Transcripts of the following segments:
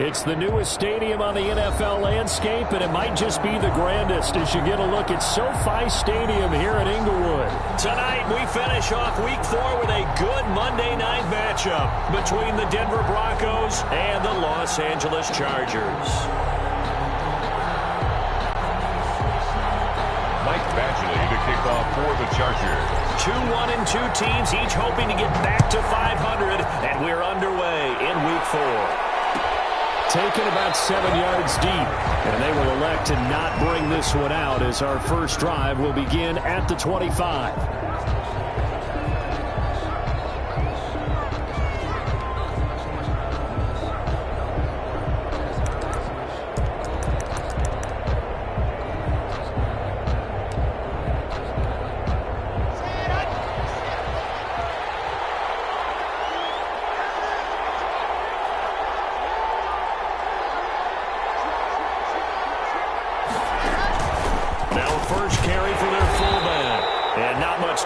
It's the newest stadium on the NFL landscape, and it might just be the grandest as you get a look at SoFi Stadium here in Inglewood. Tonight, we finish off Week 4 with a good Monday night matchup between the Denver Broncos and the Los Angeles Chargers. Mike Badgley to kick off for the Chargers. 2-1-2 teams, each hoping to get back to 500, and we're underway in Week 4. Taken about 7 yards deep, and they will elect to not bring this one out as our first drive will begin at the 25.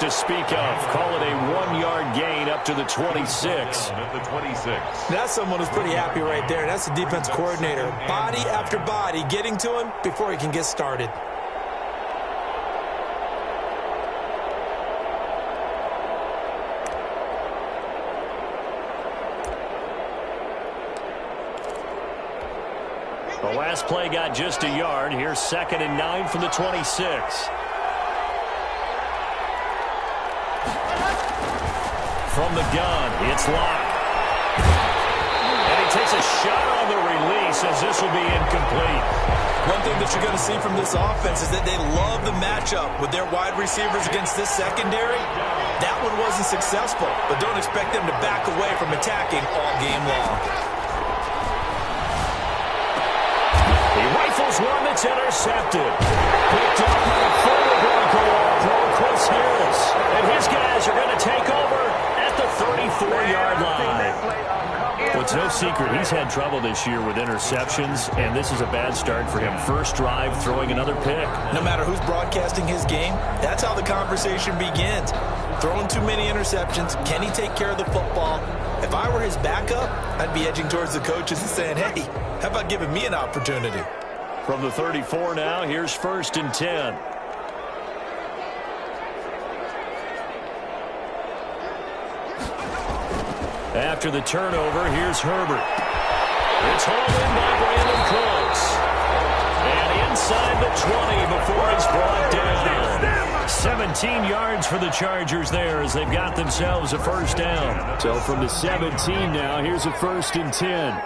To speak of. Call it a 1-yard gain up to the 26. That's someone who's pretty happy right there. That's the defense coordinator. Body after body getting to him before he can get started. The last play got just a yard. Here's 2nd and 9 from the 26. From the gun, it's locked. And he takes a shot on the release as this will be incomplete. One thing that you're going to see from this offense is that they love the matchup with their wide receivers against this secondary. That one wasn't successful, but don't expect them to back away from attacking all game long. He rifles one that's intercepted. Picked up by the former Bronco All-Pro Chris Harris. And his guys are going to take over at the 34-yard line. Well, it's no secret he's had trouble this year with interceptions, and this is a bad start for him. First drive, throwing another pick. No matter who's broadcasting his game, that's how the conversation begins. Throwing too many interceptions, can he take care of the football? If I were his backup, I'd be edging towards the coaches and saying, hey, how about giving me an opportunity? From the 34 now, here's 1st and 10. After the turnover, here's Herbert. It's hauled in by Brandon Cooks. And inside the 20 before it's brought down. 17 yards for the Chargers there as they've got themselves a first down. So from the 17 now, here's a 1st and 10.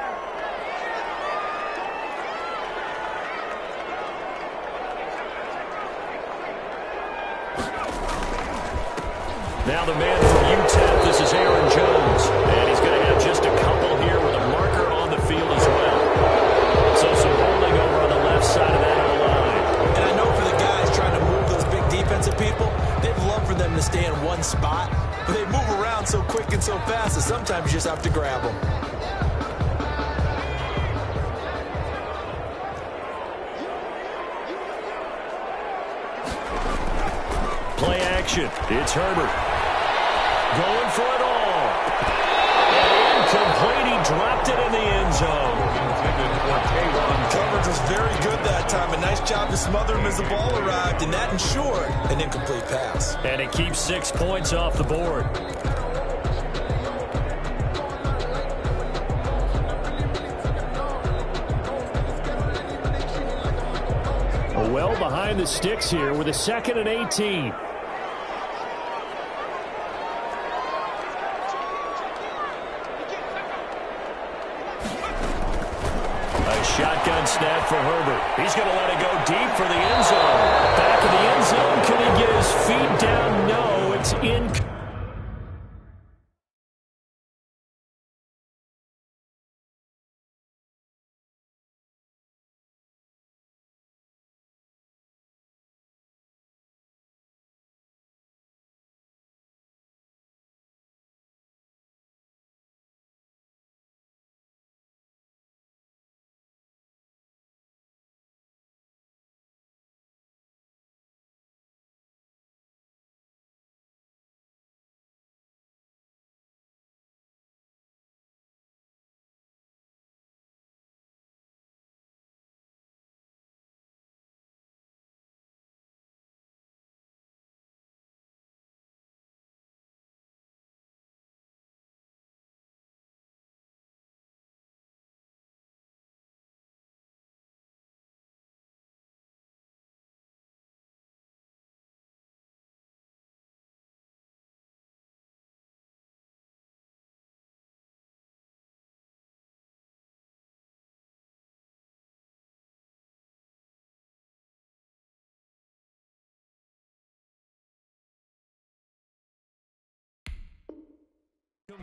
Now the man from UTEP, this is Aaron Jones. And he's going to have just a couple here with a marker on the field as well. So some holding over on the left side of that O-line. And I know for the guys trying to move those big defensive people, they'd love for them to stay in one spot. But they move around so quick and so fast that sometimes you just have to grab them. Play action. It's Herbert. Going for it all. And incomplete. He dropped it in the end zone. Coverage was very good that time. A nice job to smother him as the ball arrived, and that ensured an incomplete pass. And it keeps 6 points off the board. Well behind the sticks here with a 2nd and 18. Shotgun snap for Herbert. He's going to let it go deep for the end zone. Back in the end zone. Can he get his feet down? No, it's in.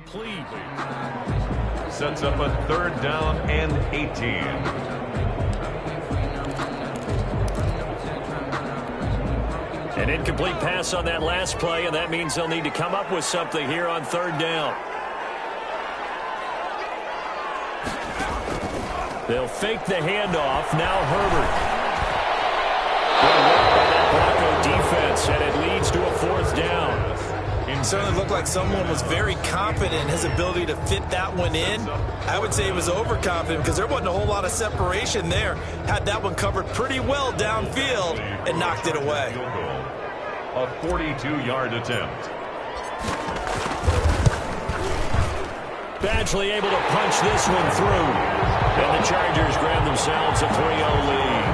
Complete. Sets up a 3rd down and 18. An incomplete pass on that last play, and that means they'll need to come up with something here on 3rd down. They'll fake the handoff. Now Herbert. Good work by that Bronco defense, and it leads to a 4th down. It certainly looked like someone was very confident in his ability to fit that one in. I would say he was overconfident because there wasn't a whole lot of separation there. Had that one covered pretty well downfield and knocked it away. A 42-yard attempt. Badgley able to punch this one through. And the Chargers grab themselves a 3-0 lead.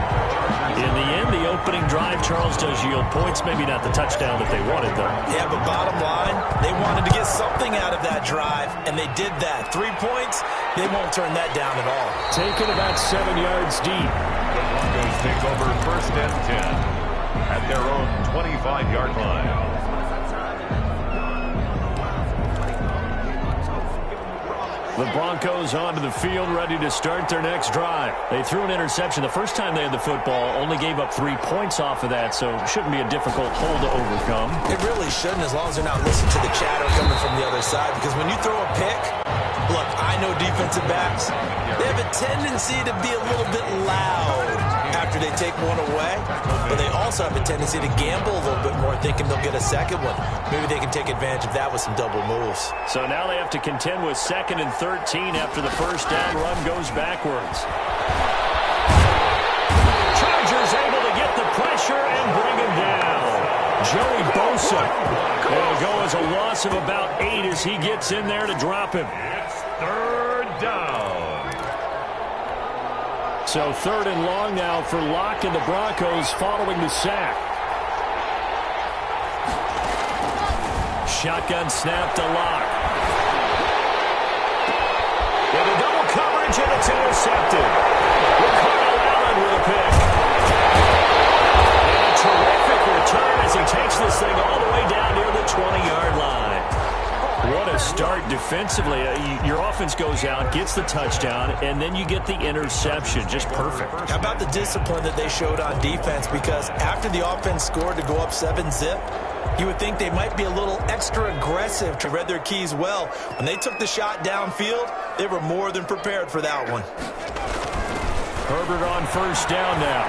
In the end, the opening drive, Charles, does yield points. Maybe not the touchdown that they wanted, though. Yeah, but bottom line, they wanted to get something out of that drive, and they did that. 3 points, they won't turn that down at all. Taken about 7 yards deep. The Broncos take over 1st and 10 at their own 25-yard line. The Broncos onto the field, ready to start their next drive. They threw an interception the first time they had the football, only gave up 3 points off of that, so it shouldn't be a difficult hole to overcome. It really shouldn't, as long as they're not listening to the chatter coming from the other side, because when you throw a pick, look, I know defensive backs, they have a tendency to be a little bit loud after they take one away, but they also have a tendency to gamble a little bit more, thinking they'll get a second one. Maybe they can take advantage of that with some double moves. So now they have to contend with 2nd and 13 after the first down run goes backwards. Chargers able to get the pressure and bring him down. Joey Bosa. It'll go as a loss of about 8 as he gets in there to drop him. It's 3rd down. So 3rd and long now for Locke and the Broncos following the sack. Shotgun snap to Locke. Into double coverage, and it's intercepted. Ricardo Allen with a pick. And a terrific return as he takes this thing all the way down near the 20-yard line. What a start defensively. Your offense goes out, gets the touchdown, and then you get the interception. Just perfect. How about the discipline that they showed on defense? Because after the offense scored to go up 7-zip, you would think they might be a little extra aggressive to read their keys well. When they took the shot downfield, they were more than prepared for that one. Herbert on 1st down now.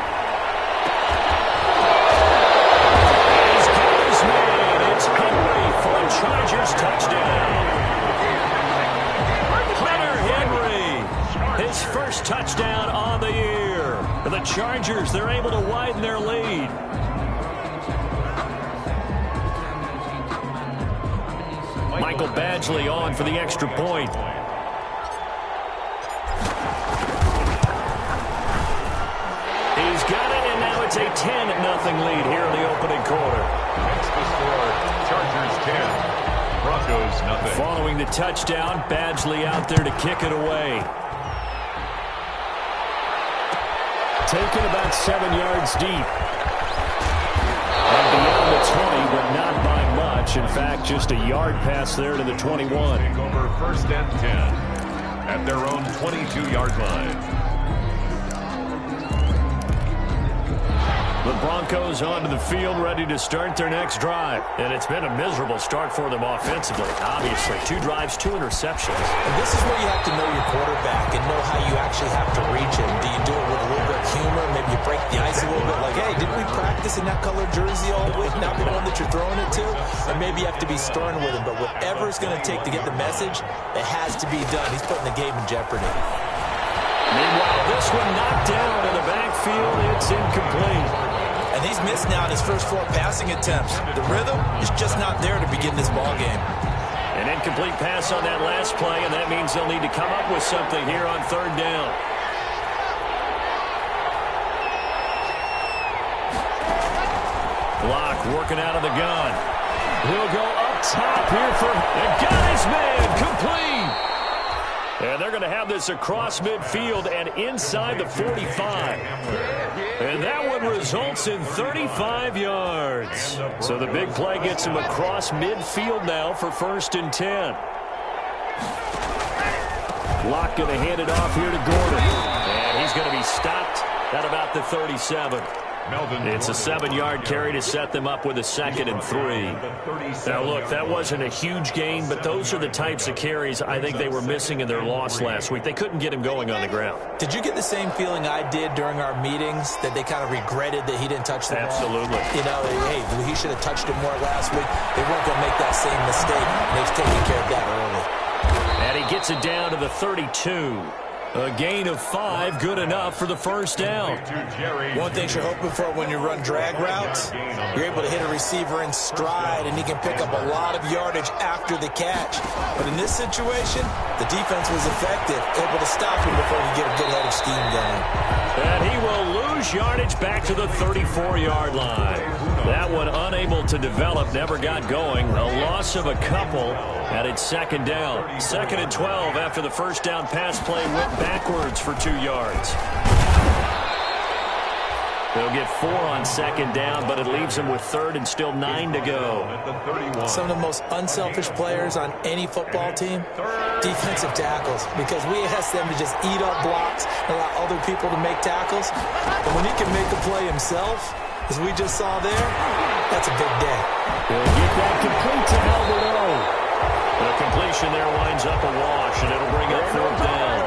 He's got his man. It's Henry for a Chargers touchdown. Hunter Henry, his first touchdown on the year. For the Chargers, they're able to widen their lead. Michael Badgley on for the extra point. He's got it, and now it's a 10-0 lead here in the opening quarter. That's the score. Chargers 10. Broncos nothing. Following the touchdown, Badgley out there to kick it away. Taken about 7 yards deep. And beyond the 20, but not by much. In fact, just a yard pass there to the 21. Take over 1st and 10 at their own 22-yard line. The Broncos onto the field, ready to start their next drive. And it's been a miserable start for them offensively. Obviously, 2 drives, 2 interceptions. And this is where you have to know your quarterback and know how you actually have to reach him. Do you do it with a little bit of humor? Maybe you break the ice a little bit like, hey, didn't we practice in that colored jersey all week? Not the one that you're throwing it to? Or maybe you have to be stern with him. But whatever it's going to take to get the message, it has to be done. He's putting the game in jeopardy. Meanwhile, this one knocked down in the backfield. It's incomplete. And he's missed now in his first 4 passing attempts. The rhythm is just not there to begin this ball game. An incomplete pass on that last play, and that means they'll need to come up with something here on 3rd down. Locke working out of the gun. He'll go up top here for, and got his man, complete. And they're going to have this across midfield and inside the 45. And that one results in 35 yards. So the big play gets him across midfield now for 1st and 10. Locke going to hand it off here to Gordon. And he's going to be stopped at about the 37. It's a 7-yard carry to set them up with a 2nd and 3. Now, look, that wasn't a huge gain, but those are the types of carries I think they were missing in their loss last week. They couldn't get him going on the ground. Did you get the same feeling I did during our meetings, that they kind of regretted that he didn't touch the ball? Absolutely. You know, hey, he should have touched it more last week. They weren't going to make that same mistake, and they've taken care of that early. And he gets it down to the 32. A gain of 5, good enough for the first down. One thing you're hoping for when you run drag routes, you're able to hit a receiver in stride, and he can pick up a lot of yardage after the catch. But in this situation, the defense was effective, able to stop him before he get a good head of steam going. And he will lose yardage back to the 34-yard line. That one unable to develop, never got going. A loss of a couple, and it's 2nd down. 2nd and 12 after the first down pass play went backwards for 2 yards. They'll get 4 on 2nd down, but it leaves them with 3rd and still 9 to go. Some of the most unselfish players on any football team, defensive tackles, because we ask them to just eat up blocks and allow other people to make tackles. But when he can make a play himself, as we just saw there, that's a big day. He'll get that complete to Albert O. The completion there winds up a wash, and it'll bring up 4th down.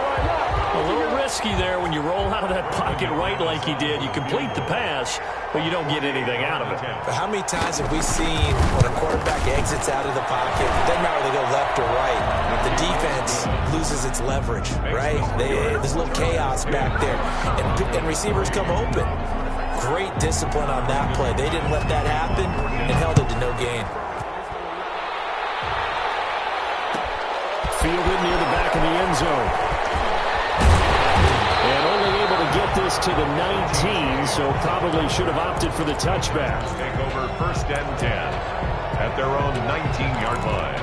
A little risky there when you roll out of that pocket right like he did. You complete the pass, but you don't get anything out of it. But how many times have we seen when a quarterback exits out of the pocket, it doesn't matter whether they go left or right, the defense loses its leverage, right? There's a little chaos back there, and receivers come open. Great discipline on that play. They didn't let that happen and held it to no gain. Fielded near the back of the end zone. And only able to get this to the 19, so probably should have opted for the touchback. Take over 1st and 10 at their own 19-yard line.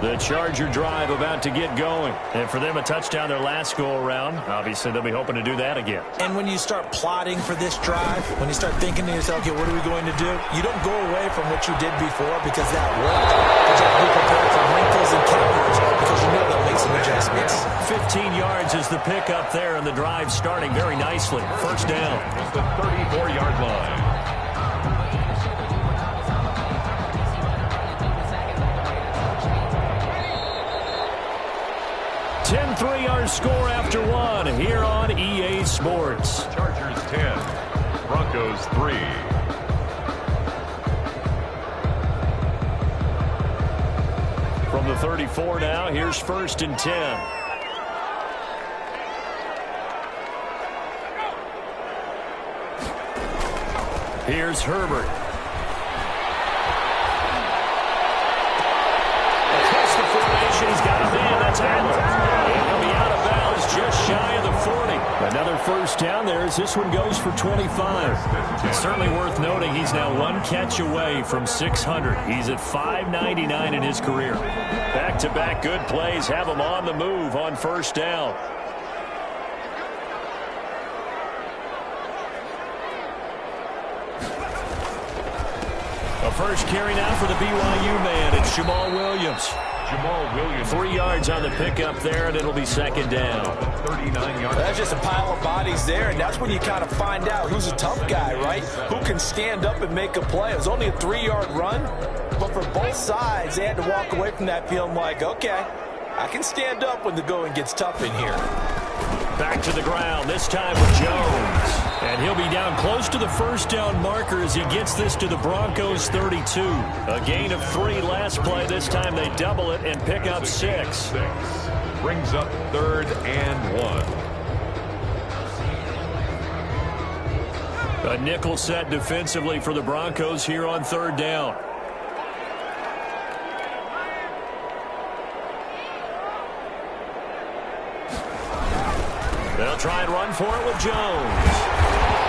The Charger drive about to get going. And for them, a touchdown their last go-around. Obviously, they'll be hoping to do that again. And when you start plotting for this drive, when you start thinking to yourself, okay, what are we going to do? You don't go away from what you did before because that worked. But you have to be prepared for wrinkles and counters because you know they'll make some adjustments. 15 yards is the pickup there, and the drive starting very nicely. 1st down. It's the 34-yard line. 10-3 our score after 1 here on EA Sports. Chargers 10, Broncos 3. From the 34 now, here's 1st and 10. Here's Herbert. Across the formation, he's got a man. That's Allen. And he'll be out of bounds just shy of the 40. Another 1st down there as this one goes for 25. It's certainly worth noting he's now 1 catch away from 600. He's at 599 in his career. Back-to-back good plays have him on the move on 1st down. A first carry now for the BYU man. It's Jamal Williams. 3 yards on the pickup there, and it'll be 2nd down. 39-yard. That's just a pile of bodies there, and that's when you kind of find out who's a tough guy, right? Who can stand up and make a play. It was only a 3-yard run, but for both sides, they had to walk away from that feeling like, okay, I can stand up when the going gets tough in here. Back to the ground, this time with Jones. And he'll be down close to the 1st down marker as he gets this to the Broncos 32. A gain of 3 last play. This time they double it and pick up 6. Brings up 3rd and 1. A nickel set defensively for the Broncos here on 3rd down. They'll try and run for it with Jones.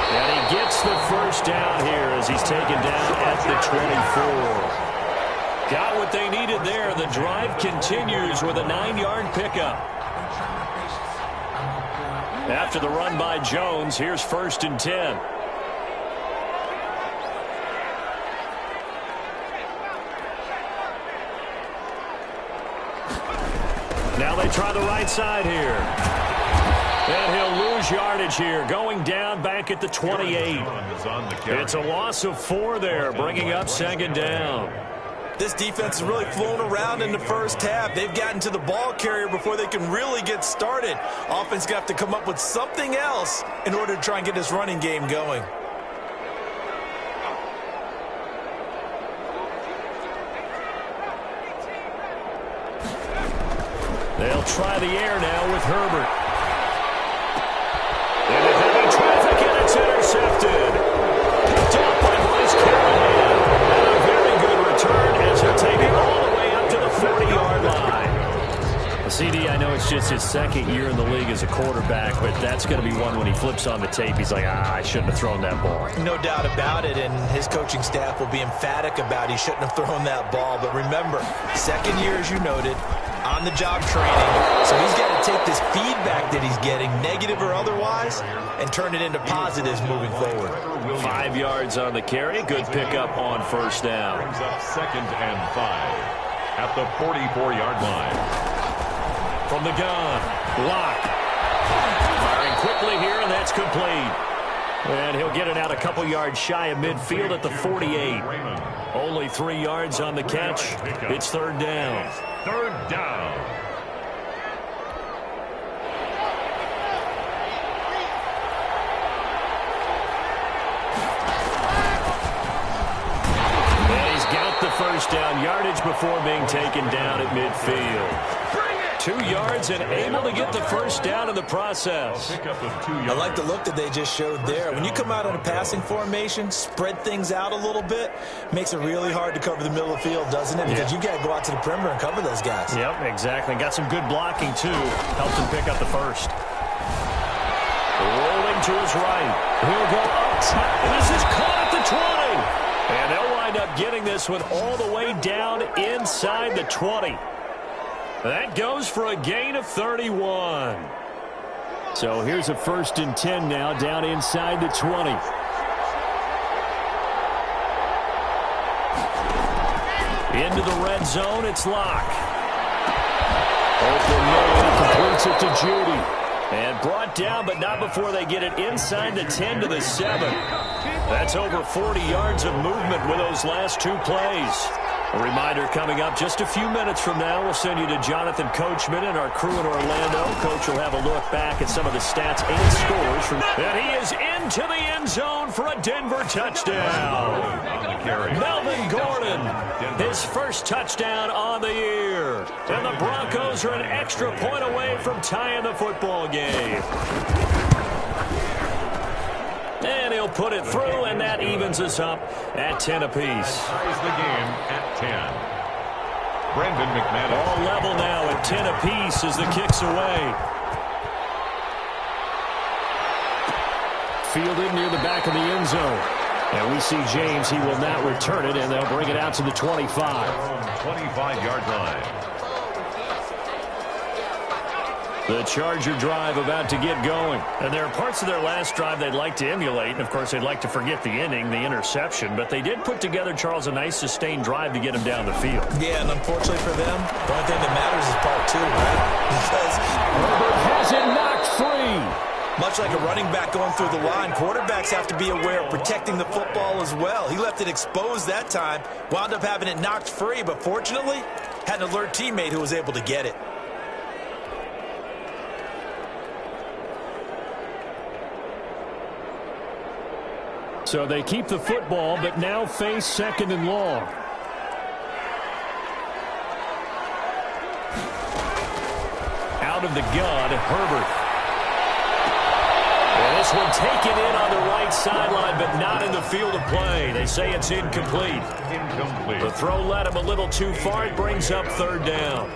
And he gets the 1st down here as he's taken down at the 24. Got what they needed there. The drive continues with a 9-yard pickup. After the run by Jones, here's 1st and 10. Now they try the right side here. And he'll lose yardage here, going down back at the 28. It's a loss of 4 there, bringing up second down. This defense has really flown around in the first half. They've gotten to the ball carrier before they can really get started. Offense going to have to come up with something else in order to try and get this running game going. They'll try the air now with Herbert. Into heavy traffic, and it's intercepted. Picked off by Bryce Callahan. And a very good return as he'll take it all the way up to the 40-yard line. CD, I know it's just his second year in the league as a quarterback, but that's going to be one when he flips on the tape. He's like, I shouldn't have thrown that ball. No doubt about it, and his coaching staff will be emphatic about he shouldn't have thrown that ball. But remember, second year, as you noted, on-the-job training. So he's got to take this feedback that he's getting, negative or otherwise, and turn it into positives moving forward. 5 yards on the carry. Good pickup on first down. Brings up 2nd and 5 at the 44-yard line. From the gun, Locke. Firing quickly here, and that's complete. And he'll get it out a couple yards shy of midfield at the 48. Only 3 yards on the catch. It's third down. Third down. And he's got the first down yardage before being taken down at midfield. 2 yards and able to get the first down in the process. I like the look that they just showed there. When you come out in a passing formation, spread things out a little bit, makes it really hard to cover the middle of the field, doesn't it? Because you got to go out to the perimeter and cover those guys. Yep, exactly. Got some good blocking, too. Helped him pick up the first. Rolling to his right. He'll go up top. This is caught at the 20. And they'll wind up getting this one all the way down inside the 20. That goes for a gain of 31. So here's a 1st and 10 now, down inside the 20. Into the red zone, it's Locke. Open man, completes it to Judy. And brought down, but not before they get it inside the 10 to the 7. That's over 40 yards of movement with those last 2 plays. A reminder coming up just a few minutes from now. We'll send you to Jonathan Coachman and our crew in Orlando. Coach will have a look back at some of the stats and scores. And he is into the end zone for a Denver touchdown. Melvin Gordon, his first touchdown on the year. And the Broncos are an extra point away from tying the football game. And he'll put it through, and that evens us up at 10 apiece. Ties the game at 10. Brendan McManus. All level now at 10 apiece as the kick's away. Fielded near the back of the end zone. And we see James. He will not return it, and they'll bring it out to the 25. 25-yard line. The Charger drive about to get going. And there are parts of their last drive they'd like to emulate. And, of course, they'd like to forget the inning, the interception. But they did put together, Charles, a nice sustained drive to get him down the field. Yeah, and unfortunately for them, the only thing that matters is part 2, right? Because Herbert has it knocked free. Much like a running back going through the line, quarterbacks have to be aware of protecting the football as well. He left it exposed that time, wound up having it knocked free, but fortunately, had an alert teammate who was able to get it. So they keep the football, but now face 2nd and long. Out of the gun, Herbert. And this one taken in on the right sideline, but not in the field of play. They say it's incomplete. The throw led him a little too far. It brings up 3rd down.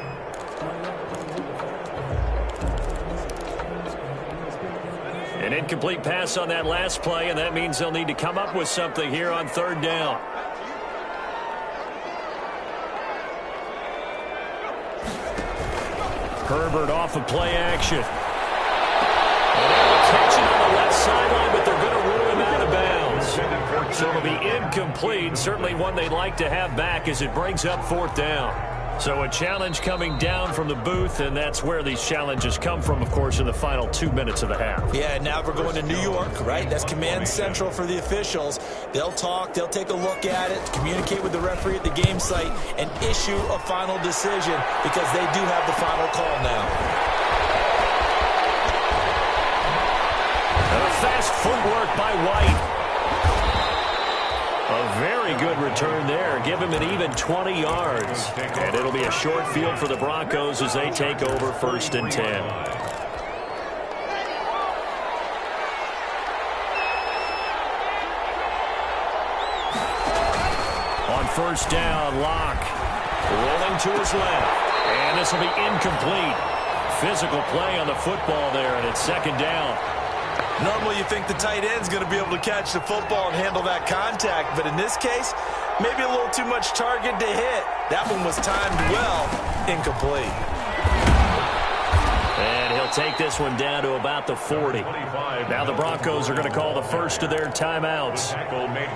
An incomplete pass on that last play, and that means they'll need to come up with something here on 3rd down. Herbert off of play action. And they'll catch it on the left sideline, but they're going to rule him out of bounds. So it'll be incomplete. Certainly one they'd like to have back as it brings up 4th down. So a challenge coming down from the booth, and that's where these challenges come from, of course, in the final 2 minutes of the half. Yeah, and now we're going to New York, right? That's command central for the officials. They'll talk, they'll take a look at it, communicate with the referee at the game site, and issue a final decision because they do have the final call now. A fast footwork by White. A very good return there. Give him an even 20 yards. And it'll be a short field for the Broncos as they take over 1st and 10. On 1st down, Locke rolling to his left. And this will be incomplete. Physical play on the football there, and it's 2nd down. Normally you think the tight end's going to be able to catch the football and handle that contact, but in this case, maybe a little too much target to hit. That one was timed well, incomplete. And he'll take this one down to about the 40. Now the Broncos are going to call the first of their timeouts,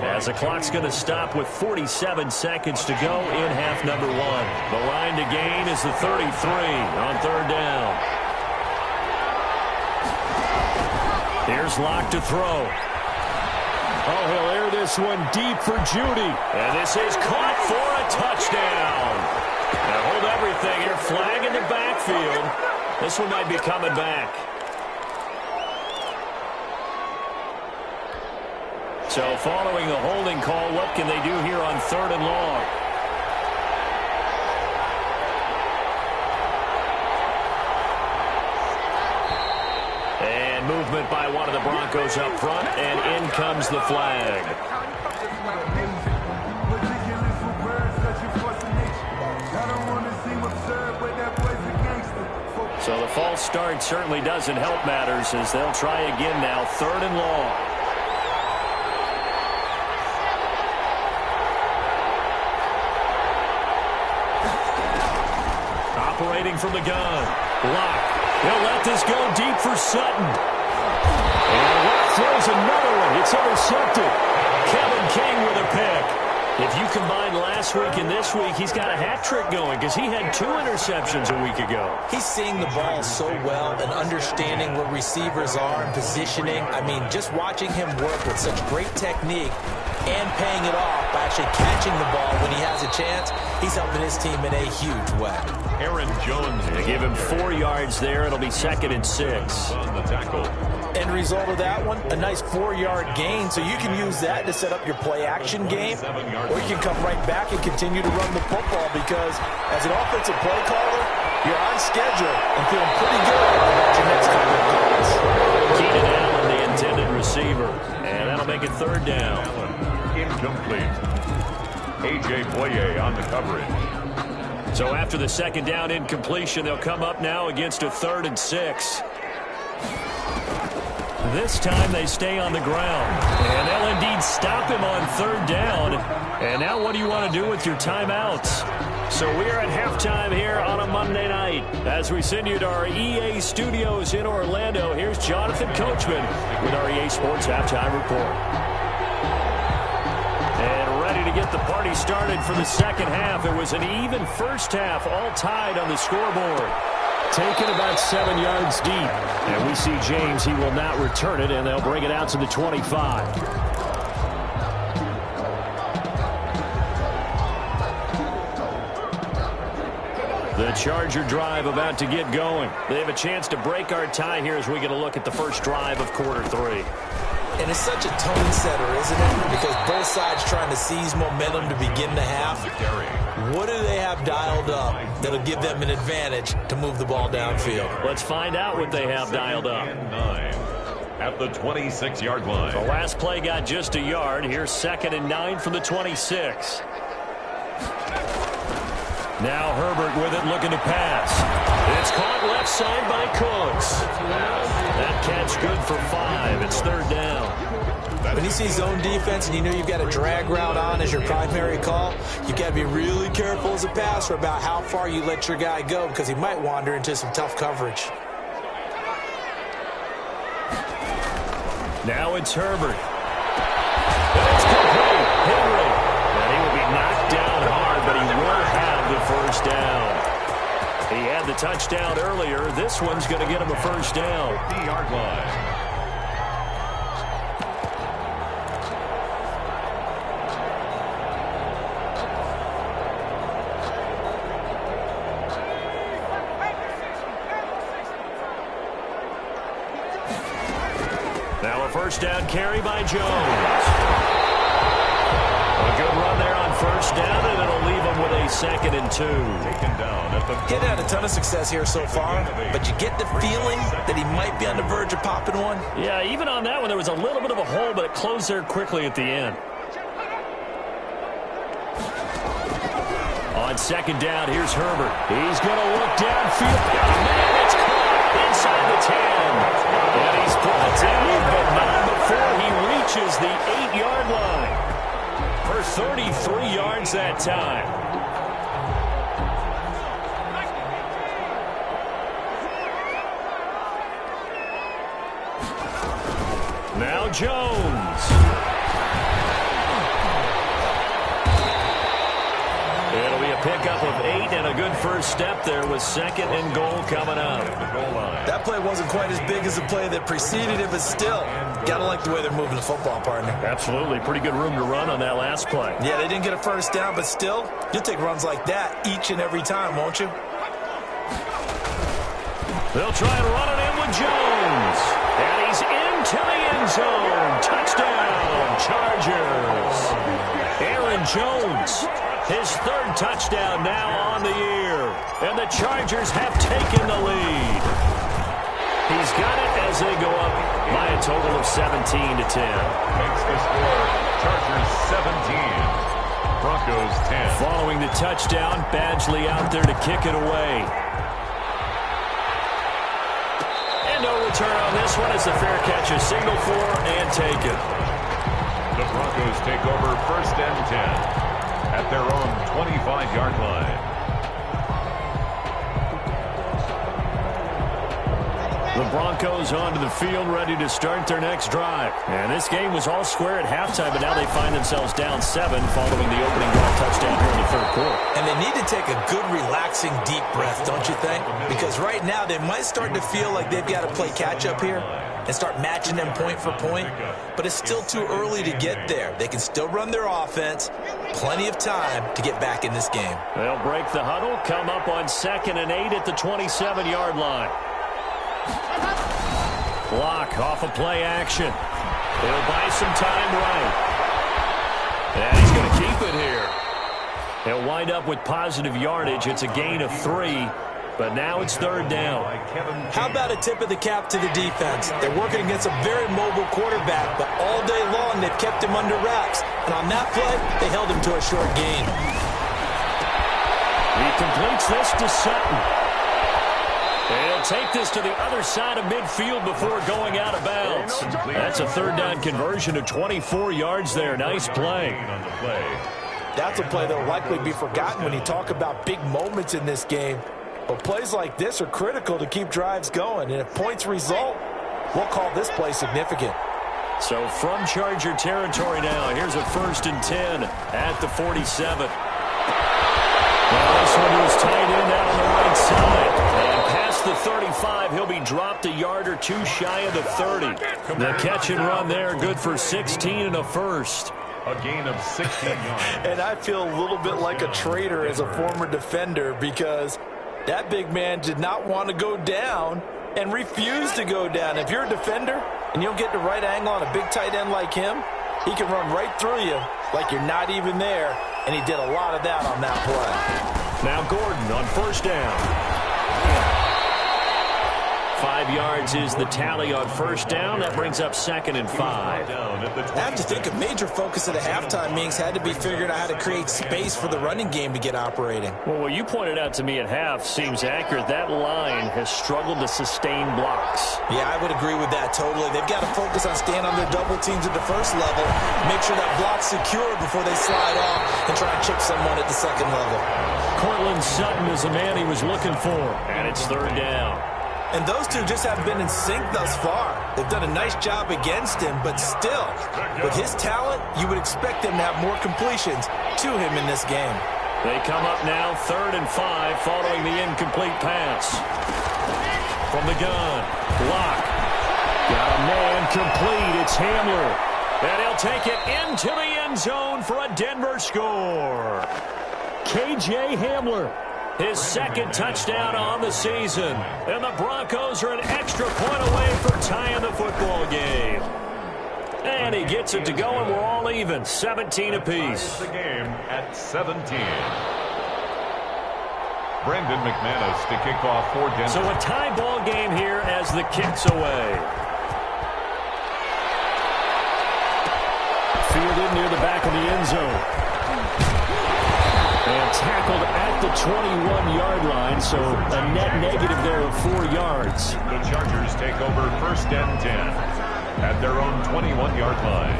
as the clock's going to stop with 47 seconds to go in half number 1. The line to gain is the 33 on 3rd down. Here's Locke to throw. Oh, he'll air this one deep for Judy. And this is caught for a touchdown. Now hold everything here. Flag in the backfield. This one might be coming back. So following the holding call, what can they do here on 3rd and long? Movement by one of the Broncos up front, and in comes the flag. So the false start certainly doesn't help matters as they'll try again now, 3rd and long. Operating from the gun. Locke. He'll let this go deep for Sutton. And Locke throws another one. It's intercepted. Kevin King with a pick. If you combine last week and this week, he's got a hat trick going because he had 2 interceptions a week ago. He's seeing the ball so well and understanding where receivers are and positioning. I mean, just watching him work with such great technique and paying it off by actually catching the ball when he has a chance, he's helping his team in a huge way. Aaron Jones. They give him 4 yards there. It'll be 2nd and 6. On the tackle. End result of that one, a nice 4-yard gain, so you can use that to set up your play-action game, or you can come right back and continue to run the football because as an offensive play caller, you're on schedule and feeling pretty good about your next couple of calls. Keenan Allen, the intended receiver, and that'll make it 3rd down. Incomplete. A.J. Boye on the coverage. So after the 2nd down incompletion, they'll come up now against a 3rd and 6. This time they stay on the ground. And they'll indeed stop him on 3rd down. And now what do you want to do with your timeouts? So we're at halftime here on a Monday night. As we send you to our EA studios in Orlando, here's Jonathan Coachman with our EA Sports Halftime Report. And ready to get the party started for the 2nd half. It was an even first half, all tied on the scoreboard. Taken about 7 yards deep. And we see James, he will not return it, and they'll bring it out to the 25. The Charger drive about to get going. They have a chance to break our tie here as we get a look at the first drive of quarter 3. And it's such a tone setter, isn't it? Because both sides trying to seize momentum to begin the half. What do they have dialed up that'll give them an advantage to move the ball downfield? Let's find out what they have dialed up. At the 26-yard line. The last play got just a yard. Here's 2nd and 9 from the 26. Now Herbert with it, looking to pass. It's caught left side by Cooks. That catch good for 5. It's 3rd down. When you see zone defense and you know you've got a drag route on as your primary call, you've got to be really careful as a passer about how far you let your guy go because he might wander into some tough coverage. Now it's Herbert. And it's complete. Henry. And he will be knocked down hard, but he will have the first down. the touchdown earlier. This one's going to get him a first down. 50-yard line. Now a first down carry by Jones. A good run there on first down, and it'll leave him with a 2nd and 2. Taken down at the... He's had a ton of success here so far, but you get the feeling that he might be on the verge of popping one. Yeah, even on that one, there was a little bit of a hole, but it closed there quickly at the end. On 2nd down, here's Herbert. He's going to look downfield. Man, it's caught inside the 10. And he's brought down, but not before he reaches the 8-yard line. For 33 yards that time. Now Jones. It'll be a pickup of 8 and a good first step there with 2nd and goal coming up. That play wasn't quite as big as the play that preceded it, but still, got to like the way they're moving the football, partner. Absolutely. Pretty good room to run on that last play. Yeah, they didn't get a first down, but still, you'll take runs like that each and every time, won't you? They'll try and run it in with Jones. And he's into the end zone. Touchdown, Chargers. Aaron Jones, his 3rd touchdown now on the year. And the Chargers have taken the lead. He's got it as they go up by a total of 17-10. Makes the score Chargers 17, Broncos 10. Following the touchdown, Badgley out there to kick it away. And no return on this one as the fair catch is signaled for and taken. The Broncos take over 1st and 10 at their own 25-yard line. The Broncos onto the field, ready to start their next drive. And this game was all square at halftime, but now they find themselves down 7 following the opening ball touchdown here in the 3rd quarter. And they need to take a good, relaxing, deep breath, don't you think? Because right now they might start to feel like they've got to play catch-up here and start matching them point for point. But it's still too early to get there. They can still run their offense. Plenty of time to get back in this game. They'll break the huddle, come up on 2nd and 8 at the 27-yard line. Block off a play action. He'll buy some time right. And he's going to keep it here. He'll wind up with positive yardage. It's a gain of 3, but now it's 3rd down. How about a tip of the cap to the defense? They're working against a very mobile quarterback, but all day long they've kept him under wraps. And on that play, they held him to a short gain. He completes this to Sutton. He'll take this to the other side of midfield before going out of bounds. That's a 3rd down conversion of 24 yards there. Nice play. That's a play that will likely be forgotten when you talk about big moments in this game. But plays like this are critical to keep drives going. And if points result, we'll call this play significant. So from Charger territory now, here's a 1st and 10 at the 47. Well, this one was tight end out on the right side. And past the 35, he'll be dropped a yard or 2 shy of the 30. The catch and run there, good for 16 and a first. A gain of 16 yards. And I feel a little bit like a traitor as a former defender because that big man did not want to go down and refused to go down. If you're a defender and you don't get the right angle on a big tight end like him, he can run right through you like you're not even there. And he did a lot of that on that play. Now Gordon on 1st down. 5 yards is the tally on 1st down. That brings up 2nd and 5. I have to think a major focus of the halftime meetings had to be figuring out how to create space for the running game to get operating. Well, what you pointed out to me at half seems accurate. That line has struggled to sustain blocks. Yeah, I would agree with that totally. They've got to focus on staying on their double teams at the 1st level, make sure that block's secure before they slide off and try and chip someone at the 2nd level. Cortland Sutton is the man he was looking for, and it's 3rd down. And those two just haven't been in sync thus far. They've done a nice job against him, but still, with his talent, you would expect them to have more completions to him in this game. They come up now 3rd and 5 following the incomplete pass. From the gun, Locke. Got a man complete. It's Hamler. And he'll take it into the end zone for a Denver score. K.J. Hamler, his 2nd touchdown on the season. And the Broncos are an extra point away from tying the football game. And he gets it to go, and we're all even, 17 apiece. The game at 17. Brendan McManus to kick off for Denver. So a tie ball game here as the kick's away. Fielded near the back of the end zone. And tackled at the 21-yard line, so a net negative there of 4 yards. The Chargers take over 1st and 10 at their own 21-yard line.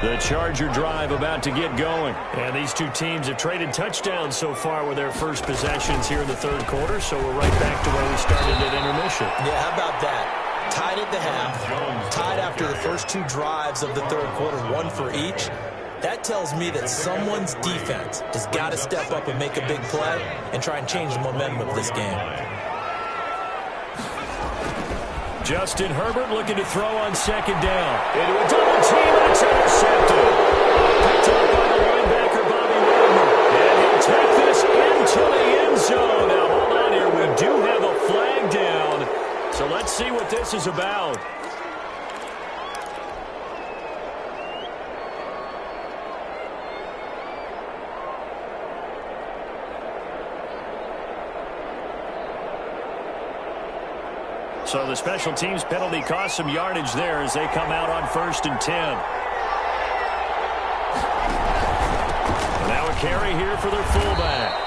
The Charger drive about to get going. And these two teams have traded touchdowns so far with their first possessions here in the 3rd quarter, so we're right back to where we started at intermission. Yeah, how about that? Tied at the half, tied after the first 2 drives of the 3rd quarter, 1 for each. That tells me that someone's defense has got to step up and make a big play and try and change the momentum of this game. Justin Herbert looking to throw on 2nd down. Into a double team, and it's intercepted. Picked up by the linebacker, Bobby Wagner. And he'll take this into the end zone. Now, hold on here. We do have a flag down. So let's see what this is about. So the special teams penalty cost some yardage there as they come out on 1st and 10. And now a carry here for their fullback.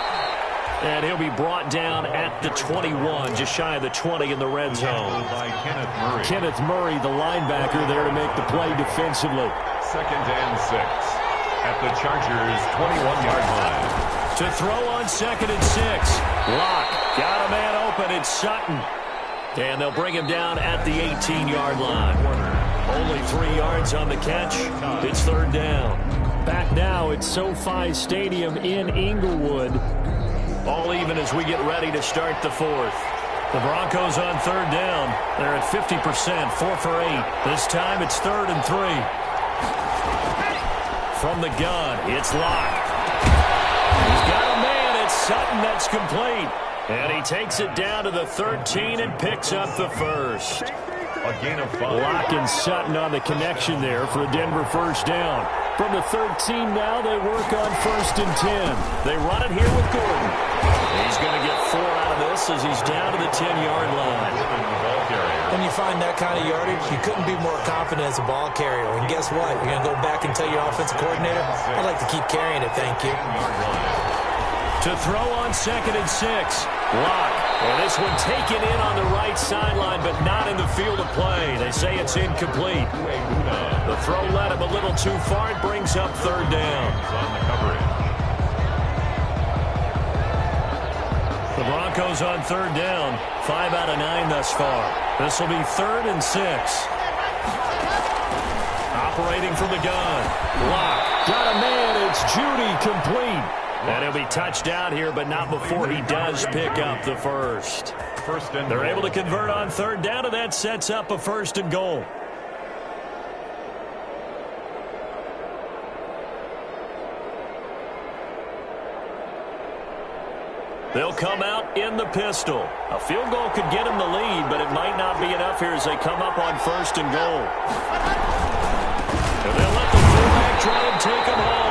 And he'll be brought down at the 21, just shy of the 20 in the red zone. By Kenneth Murray. Kenneth Murray, the linebacker, there to make the play defensively. 2nd and 6 at the Chargers' 21-yard line. To throw on 2nd and 6. Locke got a man open. It's Sutton. And they'll bring him down at the 18-yard line. Only 3 yards on the catch. It's 3rd down. Back now at SoFi Stadium in Inglewood. All even as we get ready to start the 4th. The Broncos on 3rd down. They're at 50%, 4 for 8. This time it's 3rd and 3. From the gun, it's Locke. He's got a man. It's Sutton. That's complete. And he takes it down to the 13 and picks up the 1st. A gain of 5. Locke and Sutton on the connection there for a Denver 1st down. From the 13 now, they work on 1st and 10. They run it here with Gordon. He's going to get 4 out of this as he's down to the 10-yard line. When you find that kind of yardage, you couldn't be more confident as a ball carrier. And guess what? You're going to go back and tell your offensive coordinator, I'd like to keep carrying it, thank you. To throw on 2nd and 6. Locke. And this one taken in on the right sideline, but not in the field of play. They say it's incomplete. The throw led him a little too far. It brings up 3rd down. On the coverage. The Broncos on 3rd down. 5 out of 9 thus far. This will be 3rd and 6. Operating from the gun. Locke. Got a man. It's Judy complete. And he'll be touched down here, but not before he does pick up the 1st. They're able to convert on 3rd down, and that sets up a 1st and goal. They'll come out in the pistol. A field goal could get them the lead, but it might not be enough here as they come up on 1st and goal. And they'll let the fullback try and take him home.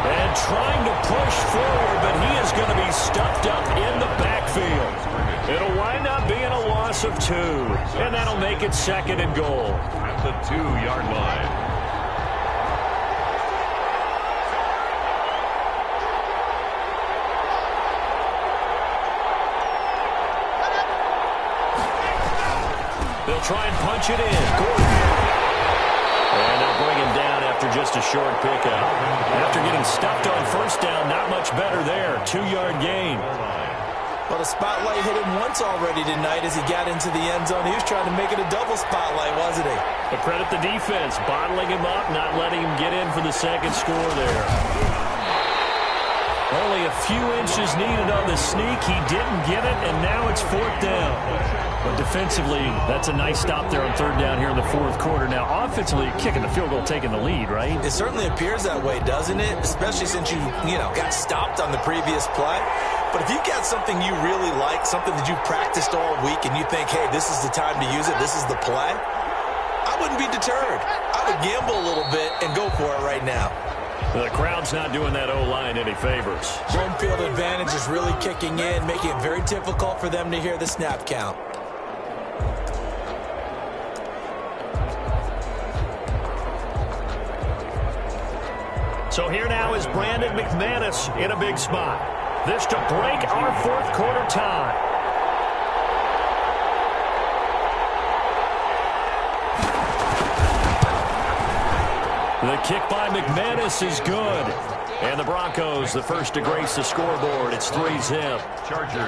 And trying to push forward, but he is going to be stuffed up in the backfield. It'll wind up being a loss of 2. And that'll make it 2nd and goal. At the 2-yard line. They'll try and punch it in. Gordon. And they'll bring him down after just a short pickup. After getting stuffed on 1st down, not much better there. 2-yard gain. Well, the spotlight hit him once already tonight as he got into the end zone. He was trying to make it a double spotlight, wasn't he? But credit the defense, bottling him up, not letting him get in for the second score there. Only a few inches needed on the sneak. He didn't get it, and now it's fourth down. But defensively, that's a nice stop there on third down here in the fourth quarter. Now, offensively, kicking the field goal, taking the lead, right? It certainly appears that way, doesn't it? Especially since you got stopped on the previous play. But if you got something you really like, something that you practiced all week, and you think, hey, this is the time to use it, this is the play, I wouldn't be deterred. I would gamble a little bit and go for it right now. The crowd's not doing that O-line any favors. Home field advantage is really kicking in, making it very difficult for them to hear the snap count. So here now is Brandon McManus in a big spot. This to break our fourth quarter tie. The kick by McManus is good. And the Broncos, the first to grace the scoreboard. It's 3-zip.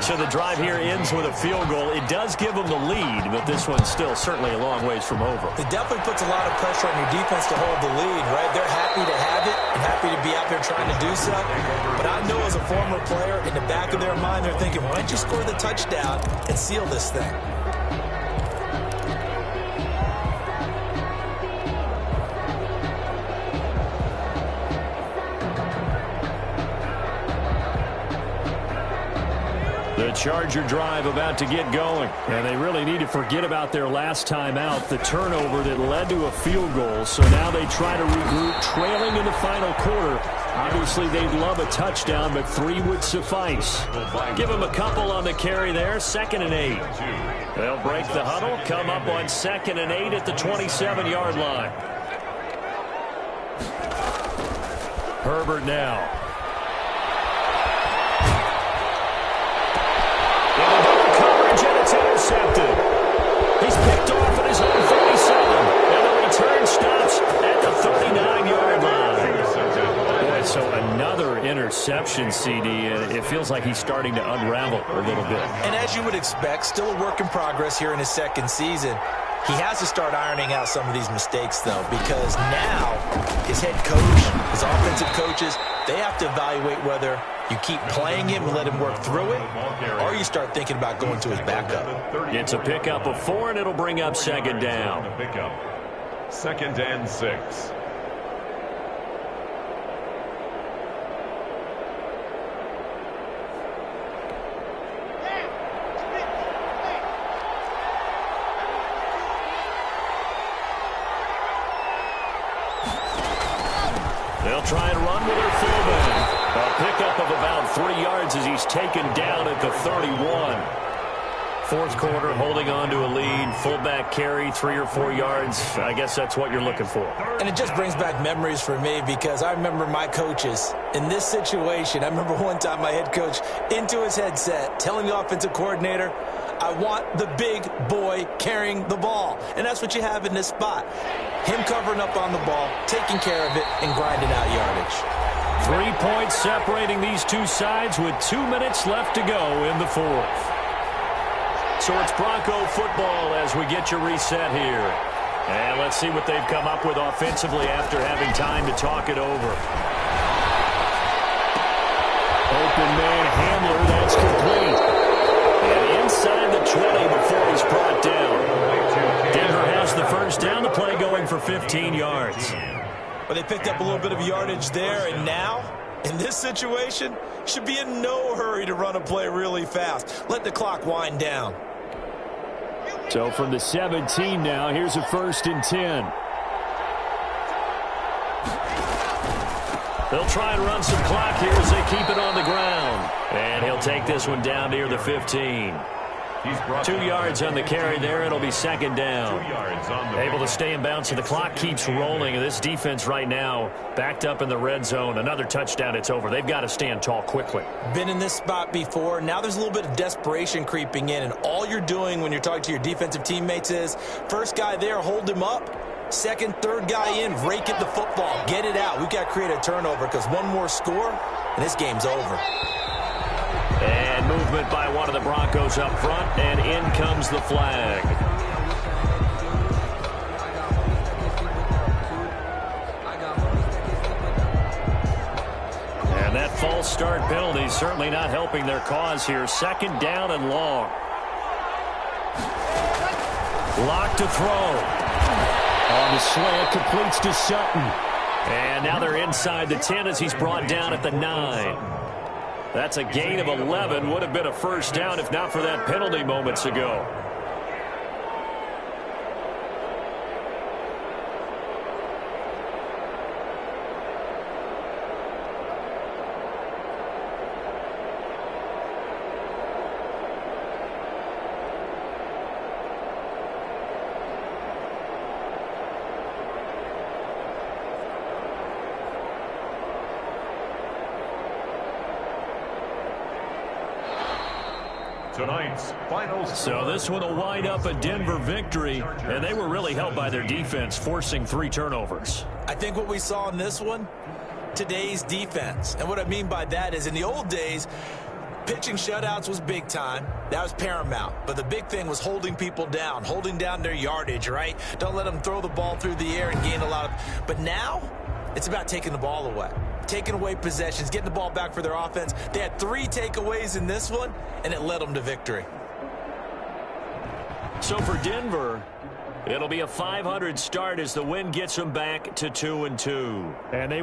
So the drive here ends with a field goal. It does give them the lead, but this one's still certainly a long ways from over. It definitely puts a lot of pressure on your defense to hold the lead, right? They're happy to have it and happy to be out there trying to do so. But I know as a former player, in the back of their mind, they're thinking, why don't you score the touchdown and seal this thing? The Charger drive about to get going. And they really need to forget about their last time out, the turnover that led to a field goal. So now they try to regroup, trailing in the final quarter. Obviously, they'd love a touchdown, but 3 would suffice. Give them a couple on the carry there, 2nd and 8. They'll break the huddle, come up on 2nd and 8 at the 27-yard line. Herbert now. It's intercepted. He's picked off at his own 47. And the return stops at the 39-yard line. Boy, so another interception, CD. It feels like he's starting to unravel a little bit. And as you would expect, still a work in progress here in his second season. He has to start ironing out some of these mistakes, though, because now his head coach, his offensive coaches, they have to evaluate whether you keep playing him and let him work through it, or you start thinking about going to his backup. It's a pickup of 4, and it'll bring up 2nd down. 2nd and 6. They'll try and run with their fullback. A pickup of about 3 yards as he's taken down at the 31. Fourth quarter, holding on to a lead. Fullback carry, 3 or 4 yards. I guess that's what you're looking for. And it just brings back memories for me because I remember my coaches in this situation. I remember one time my head coach into his headset telling the offensive coordinator, I want the big boy carrying the ball. And that's what you have in this spot. Him covering up on the ball, taking care of it, and grinding out yardage. 3 points separating these two sides with 2 minutes left to go in the fourth. So it's Bronco football as we get your reset here. And let's see what they've come up with offensively after having time to talk it over. Open man Hamler, that's complete. And inside the 20 before he's brought down. Denver has the first down, the play going for 15 yards. But they picked up a little bit of yardage there, and now, in this situation, should be in no hurry to run a play really fast. Let the clock wind down. So from the 17 now, here's a 1st and 10. They'll try and run some clock here as they keep it on the ground. And he'll take this one down near the 15. 2 yards on the carry there. It'll be 2nd down. Able to stay in bounds, so the clock keeps rolling. And this defense right now backed up in the red zone. Another touchdown, it's over. They've got to stand tall quickly. Been in this spot before. Now there's a little bit of desperation creeping in. And all you're doing when you're talking to your defensive teammates is, first guy there, hold him up. Second, third guy in, rake at the football. Get it out. We've got to create a turnover because one more score, and this game's over. And movement by one of the Broncos up front, and in comes the flag. Penalties certainly not helping their cause here. Second down and long. Lock to throw. On the slant, completes to Sutton. And now they're inside the 10 as he's brought down at the 9. That's a gain of 11. Would have been a first down if not for that penalty moments ago. Tonight's final score. So this one will wind up a Denver victory, and they were really helped by their defense, forcing 3 turnovers. I think what we saw in this one, today's defense. And what I mean by that is in the old days, pitching shutouts was big time. That was paramount. But the big thing was holding people down, holding down their yardage, right? Don't let them throw the ball through the air and gain a lot of... But now, it's about taking the ball away. Taking away possessions, getting the ball back for their offense. They had 3 takeaways in this one, and it led them to victory. So for Denver, it'll be a 500 start as the win gets them back to 2-2. And they...